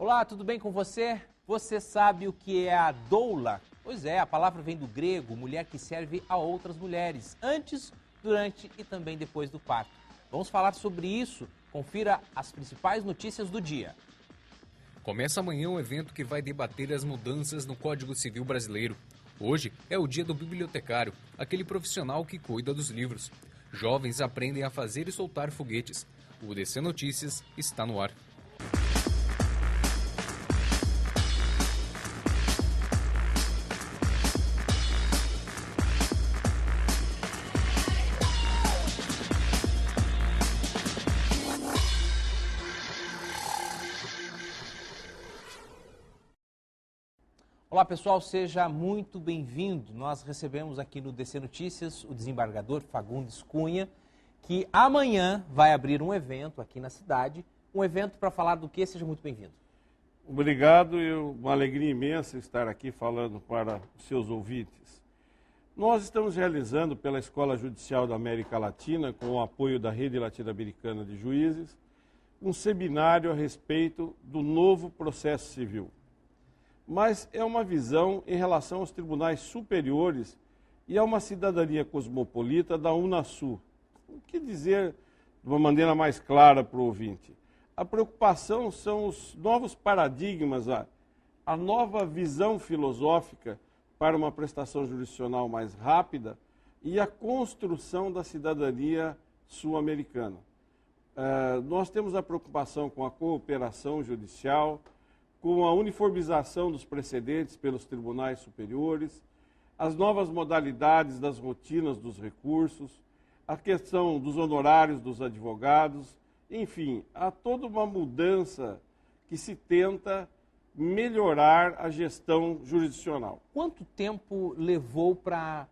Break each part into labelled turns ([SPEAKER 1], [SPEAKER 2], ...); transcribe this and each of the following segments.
[SPEAKER 1] Olá, tudo bem com você? Você sabe o que é a doula? Pois é, a palavra vem do grego, mulher que serve a outras mulheres, antes, durante e também depois do parto. Vamos falar sobre isso. Confira as principais notícias do dia.
[SPEAKER 2] Começa amanhã um evento que vai debater as mudanças no Código Civil brasileiro. Hoje é o dia do bibliotecário, aquele profissional que cuida dos livros. Jovens aprendem a fazer e soltar foguetes. O DC Notícias está no ar.
[SPEAKER 1] Olá pessoal, seja muito bem-vindo. Nós recebemos aqui no DC Notícias o desembargador Fagundes Cunha, que amanhã vai abrir um evento aqui na cidade. Um evento para falar do quê? Seja muito bem-vindo.
[SPEAKER 3] Obrigado, uma alegria imensa estar aqui falando para os seus ouvintes. Nós estamos realizando pela Escola Judicial da América Latina, com o apoio da Rede Latino-Americana de Juízes, um seminário a respeito do novo processo civil. Mas é uma visão em relação aos tribunais superiores e a uma cidadania cosmopolita da Unasul. O que dizer de uma maneira mais clara para o ouvinte? A preocupação são os novos paradigmas, a nova visão filosófica para uma prestação jurisdicional mais rápida e a construção da cidadania sul-americana. Nós temos a preocupação com a cooperação judicial, com a uniformização dos precedentes pelos tribunais superiores, as novas modalidades das rotinas dos recursos, a questão dos honorários dos advogados, enfim, há toda uma mudança que se tenta melhorar a gestão jurisdicional.
[SPEAKER 1] Quanto tempo levou para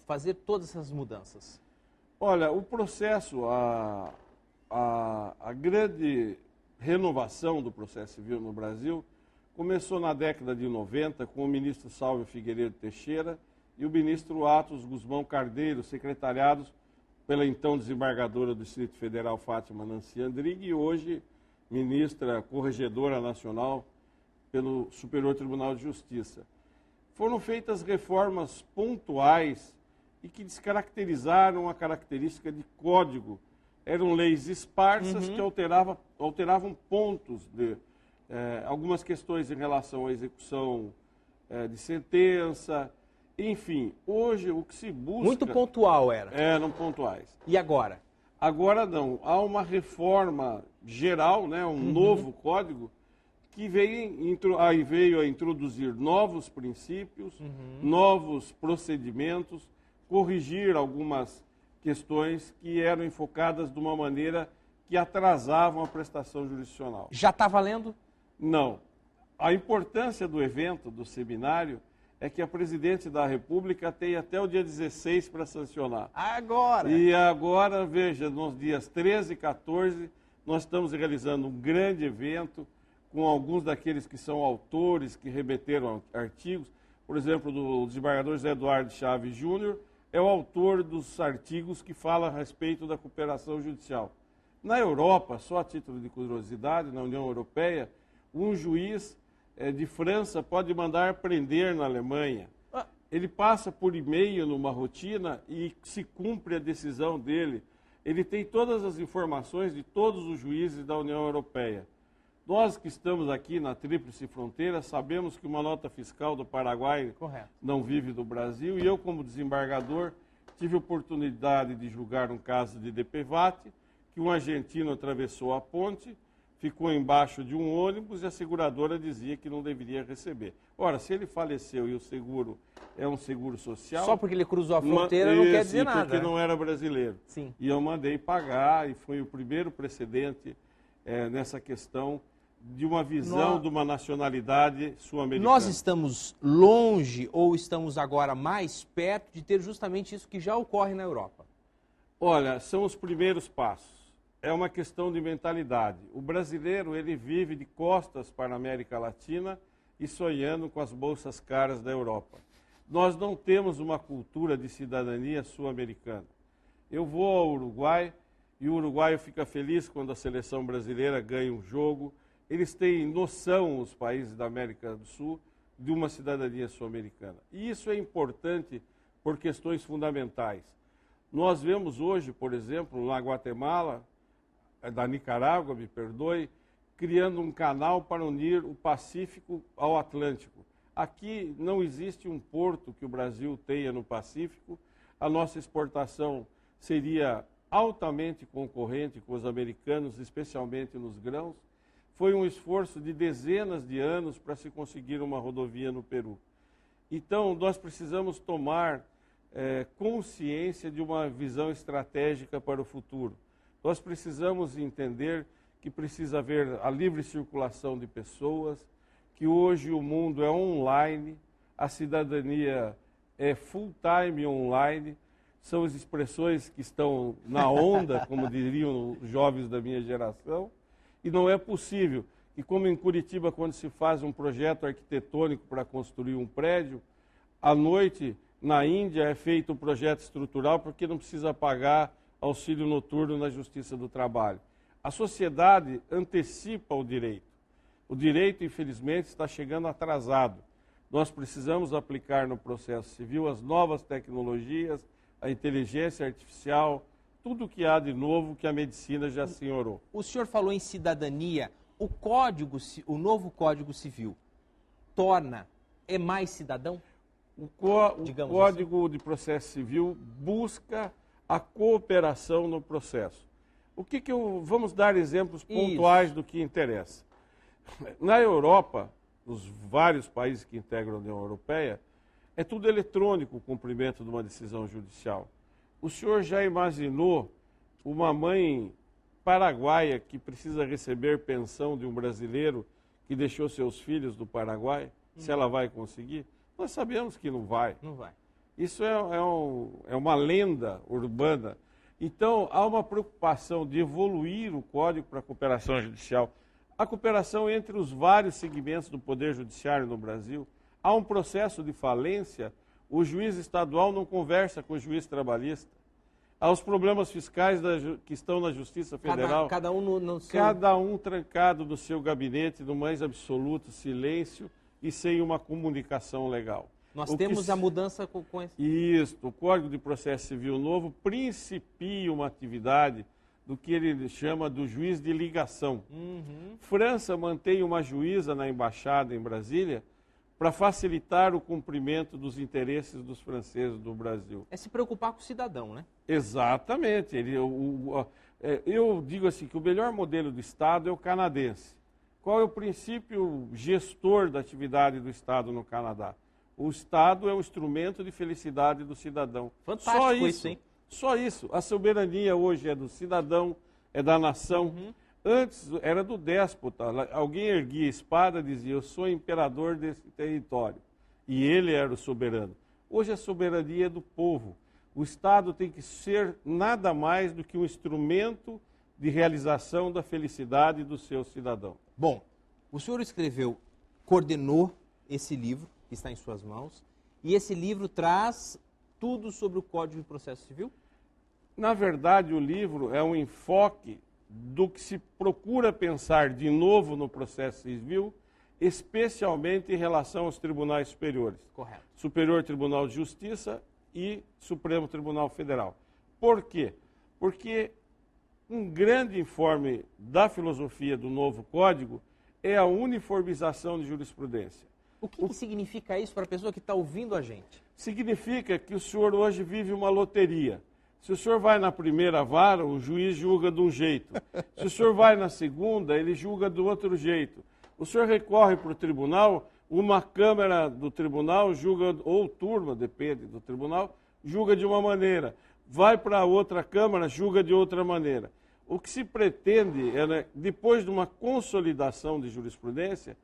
[SPEAKER 1] fazer todas essas mudanças?
[SPEAKER 3] Olha, o processo, a grande renovação do processo civil no Brasil começou na década de 90 com o ministro Salvio Figueiredo Teixeira e o ministro Atos Guzmão Carneiro, secretariados pela então desembargadora do Distrito Federal, Fátima Nancy Andrighi, e hoje ministra corregedora nacional pelo Superior Tribunal de Justiça. Foram feitas reformas pontuais e que descaracterizaram a característica de código. Eram leis esparsas que alteravam pontos de algumas questões em relação à execução de sentença. Enfim, hoje o que se busca...
[SPEAKER 1] Muito pontual era.
[SPEAKER 3] Eram pontuais.
[SPEAKER 1] E agora?
[SPEAKER 3] Agora não. Há uma reforma geral, né, um novo código, que veio a introduzir novos princípios, novos procedimentos, corrigir algumas questões que eram enfocadas de uma maneira que atrasavam a prestação jurisdicional.
[SPEAKER 1] Já está valendo?
[SPEAKER 3] Não. A importância do evento, do seminário, é que a Presidente da República tem até o dia 16 para sancionar.
[SPEAKER 1] Agora!
[SPEAKER 3] E agora, veja, nos dias 13 e 14, nós estamos realizando um grande evento com alguns daqueles que são autores, que remeteram artigos. Por exemplo, do desembargador José Eduardo Chaves Júnior, é o autor dos artigos que falam a respeito da cooperação judicial. Na Europa, só a título de curiosidade, na União Europeia, um juiz de França pode mandar prender na Alemanha. Ele passa por e-mail numa rotina e se cumpre a decisão dele. Ele tem todas as informações de todos os juízes da União Europeia. Nós que estamos aqui na Tríplice Fronteira sabemos que uma nota fiscal do Paraguai não vive do Brasil, e eu, como desembargador, tive oportunidade de julgar um caso de DPVAT, que um argentino atravessou a ponte, ficou embaixo de um ônibus e a seguradora dizia que não deveria receber. Ora, se ele faleceu e o seguro é um seguro social...
[SPEAKER 1] Só porque ele cruzou a fronteira não quer dizer nada.
[SPEAKER 3] Porque não era brasileiro.
[SPEAKER 1] Sim.
[SPEAKER 3] E eu mandei pagar, e foi o primeiro precedente nessa questão de uma visão de uma nacionalidade sul-americana.
[SPEAKER 1] Nós estamos longe ou estamos agora mais perto de ter justamente isso que já ocorre na Europa?
[SPEAKER 3] Olha, são os primeiros passos. É uma questão de mentalidade. O brasileiro, ele vive de costas para a América Latina e sonhando com as bolsas caras da Europa. Nós não temos uma cultura de cidadania sul-americana. Eu vou ao Uruguai e o uruguaio fica feliz quando a seleção brasileira ganha um jogo, eles têm noção, os países da América do Sul, de uma cidadania sul-americana. E isso é importante por questões fundamentais. Nós vemos hoje, por exemplo, na Guatemala, da Nicarágua, me perdoe, criando um canal para unir o Pacífico ao Atlântico. Aqui não existe um porto que o Brasil tenha no Pacífico. A nossa exportação seria altamente concorrente com os americanos, especialmente nos grãos. Foi um esforço de dezenas de anos para se conseguir uma rodovia no Peru. Então, nós precisamos tomar consciência de uma visão estratégica para o futuro. Nós precisamos entender que precisa haver a livre circulação de pessoas, que hoje o mundo é online, a cidadania é full-time online, são as expressões que estão na onda, como diriam os jovens da minha geração, e não é possível que, como em Curitiba, quando se faz um projeto arquitetônico para construir um prédio, à noite, na Índia, é feito um projeto estrutural porque não precisa pagar auxílio noturno na Justiça do Trabalho. A sociedade antecipa o direito. O direito, infelizmente, está chegando atrasado. Nós precisamos aplicar no processo civil as novas tecnologias, a inteligência artificial, tudo o que há de novo que a medicina já senhorou.
[SPEAKER 1] O senhor falou em cidadania. O novo Código Civil é mais cidadão?
[SPEAKER 3] O Código de Processo Civil busca a cooperação no processo. Vamos dar exemplos pontuais do que interessa. Na Europa, nos vários países que integram a União Europeia, é tudo eletrônico o cumprimento de uma decisão judicial. O senhor já imaginou uma mãe paraguaia que precisa receber pensão de um brasileiro que deixou seus filhos do Paraguai? Se ela vai conseguir? Nós sabemos que não vai.
[SPEAKER 1] Não vai.
[SPEAKER 3] Isso é uma lenda urbana. Então, há uma preocupação de evoluir o Código para a cooperação judicial. A cooperação entre os vários segmentos do Poder Judiciário no Brasil. Há um processo de falência, o juiz estadual não conversa com o juiz trabalhista. Há os problemas fiscais que estão na Justiça Federal.
[SPEAKER 1] Cada um no seu...
[SPEAKER 3] Cada um trancado no seu gabinete, no mais absoluto silêncio e sem uma comunicação legal.
[SPEAKER 1] Nós temos a mudança com esse...
[SPEAKER 3] Isso, o Código de Processo Civil Novo principia uma atividade do que ele chama do juiz de ligação. França mantém uma juíza na embaixada em Brasília para facilitar o cumprimento dos interesses dos franceses do Brasil.
[SPEAKER 1] É se preocupar com o cidadão, né?
[SPEAKER 3] Exatamente. Eu digo assim que o melhor modelo do Estado é o canadense. Qual é o princípio gestor da atividade do Estado no Canadá? O Estado é um instrumento de felicidade do cidadão.
[SPEAKER 1] Fantástico
[SPEAKER 3] Só
[SPEAKER 1] isso, hein?
[SPEAKER 3] Só isso. A soberania hoje é do cidadão, é da nação. Antes era do déspota. Alguém erguia a espada e dizia, eu sou imperador desse território. E ele era o soberano. Hoje a soberania é do povo. O Estado tem que ser nada mais do que um instrumento de realização da felicidade do seu cidadão.
[SPEAKER 1] Bom, o senhor coordenou esse livro que está em suas mãos, e esse livro traz tudo sobre o Código de Processo Civil?
[SPEAKER 3] Na verdade, o livro é um enfoque do que se procura pensar de novo no processo civil, especialmente em relação aos tribunais superiores.
[SPEAKER 1] Correto.
[SPEAKER 3] Superior Tribunal de Justiça e Supremo Tribunal Federal. Por quê? Porque um grande informe da filosofia do novo Código é a uniformização de jurisprudência.
[SPEAKER 1] O que significa isso para a pessoa que está ouvindo a gente?
[SPEAKER 3] Significa que o senhor hoje vive uma loteria. Se o senhor vai na primeira vara, o juiz julga de um jeito. Se o senhor vai na segunda, ele julga do outro jeito. O senhor recorre para o tribunal, uma câmara do tribunal julga, ou turma, depende do tribunal, julga de uma maneira. Vai para outra câmara, julga de outra maneira. O que se pretende é, depois de uma consolidação de jurisprudência,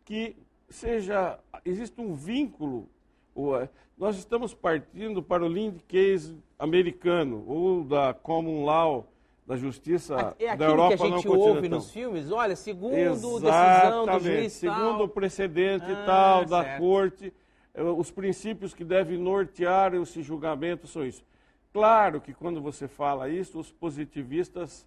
[SPEAKER 3] que existe um vínculo. Nós estamos partindo para o lead case americano, ou da common law, da justiça da Europa
[SPEAKER 1] que a gente ouve nos filmes, olha, segundo decisão do juiz
[SPEAKER 3] segundo o precedente da
[SPEAKER 1] certo.
[SPEAKER 3] corte, os princípios que devem nortear esse julgamento são isso. Claro que quando você fala isso, os positivistas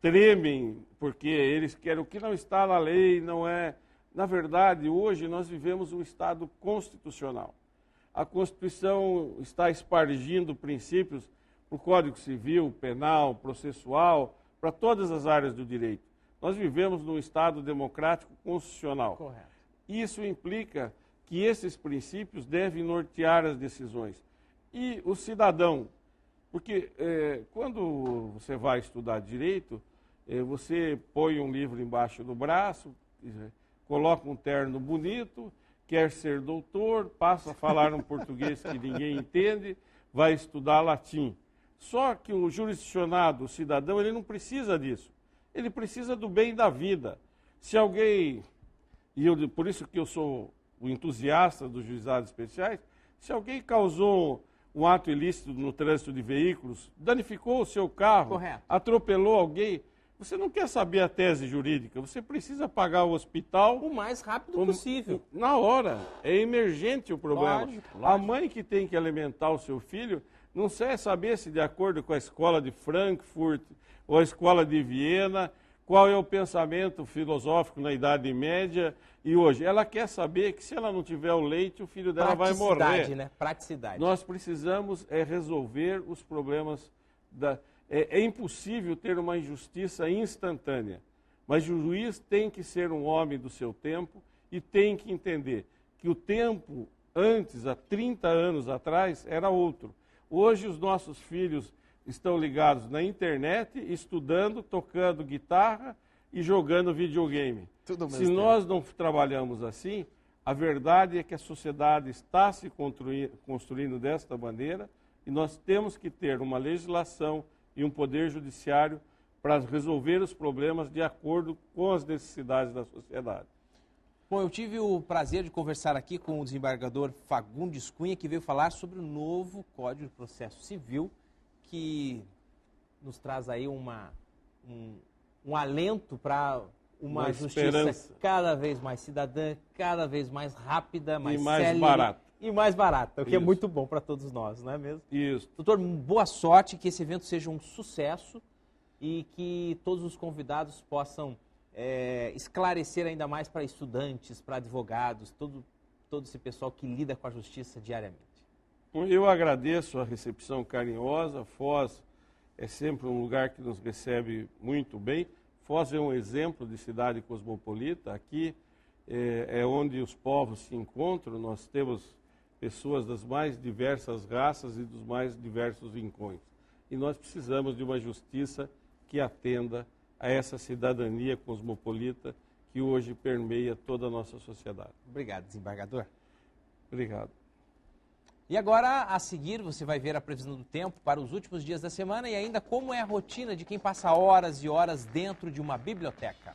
[SPEAKER 3] tremem, porque eles querem o que não está na lei, não é. Na verdade, hoje nós vivemos um Estado constitucional. A Constituição está espargindo princípios para o Código Civil, Penal, Processual, para todas as áreas do direito. Nós vivemos num Estado democrático constitucional.
[SPEAKER 1] Correto.
[SPEAKER 3] Isso implica que esses princípios devem nortear as decisões. E o cidadão, porque quando você vai estudar direito, você põe um livro embaixo do braço, coloca um terno bonito, quer ser doutor, passa a falar um português que ninguém entende, vai estudar latim. Só que o jurisdicionado, o cidadão, ele não precisa disso. Ele precisa do bem da vida. Se alguém, por isso que eu sou o entusiasta dos juizados especiais, se alguém causou um ato ilícito no trânsito de veículos, danificou o seu carro,
[SPEAKER 1] correto,
[SPEAKER 3] atropelou alguém, você não quer saber a tese jurídica, você precisa pagar o hospital
[SPEAKER 1] o mais rápido possível.
[SPEAKER 3] Na hora. É emergente o problema.
[SPEAKER 1] Lógico.
[SPEAKER 3] A mãe que tem que alimentar o seu filho não quer saber se, de acordo com a escola de Frankfurt ou a escola de Viena, qual é o pensamento filosófico na Idade Média e hoje. Ela quer saber que se ela não tiver o leite, o filho dela vai morrer.
[SPEAKER 1] Praticidade, né? Praticidade.
[SPEAKER 3] Nós precisamos resolver os problemas É impossível ter uma injustiça instantânea, mas o juiz tem que ser um homem do seu tempo e tem que entender que o tempo antes, há 30 anos atrás, era outro. Hoje os nossos filhos estão ligados na internet, estudando, tocando guitarra e jogando videogame. Se nós não trabalhamos assim, a verdade é que a sociedade está se construindo desta maneira e nós temos que ter uma legislação e um poder judiciário para resolver os problemas de acordo com as necessidades da sociedade.
[SPEAKER 1] Bom, eu tive o prazer de conversar aqui com o desembargador Fagundes Cunha, que veio falar sobre o novo Código de Processo Civil, que nos traz aí um alento para uma justiça
[SPEAKER 3] esperança.
[SPEAKER 1] Cada vez mais cidadã, cada vez mais rápida, mais célere
[SPEAKER 3] barata.
[SPEAKER 1] E mais barata, o que é
[SPEAKER 3] Isso.
[SPEAKER 1] muito bom para todos nós, não é mesmo?
[SPEAKER 3] Isso.
[SPEAKER 1] Doutor, boa sorte, que esse evento seja um sucesso e que todos os convidados possam esclarecer ainda mais para estudantes, para advogados, todo esse pessoal que lida com a justiça diariamente.
[SPEAKER 3] Eu agradeço a recepção carinhosa. Foz é sempre um lugar que nos recebe muito bem. Foz é um exemplo de cidade cosmopolita. Aqui é onde os povos se encontram. Nós temos pessoas das mais diversas raças e dos mais diversos rincões. E nós precisamos de uma justiça que atenda a essa cidadania cosmopolita que hoje permeia toda a nossa sociedade.
[SPEAKER 1] Obrigado, desembargador.
[SPEAKER 3] Obrigado.
[SPEAKER 1] E agora, a seguir, você vai ver a previsão do tempo para os últimos dias da semana e ainda como é a rotina de quem passa horas e horas dentro de uma biblioteca.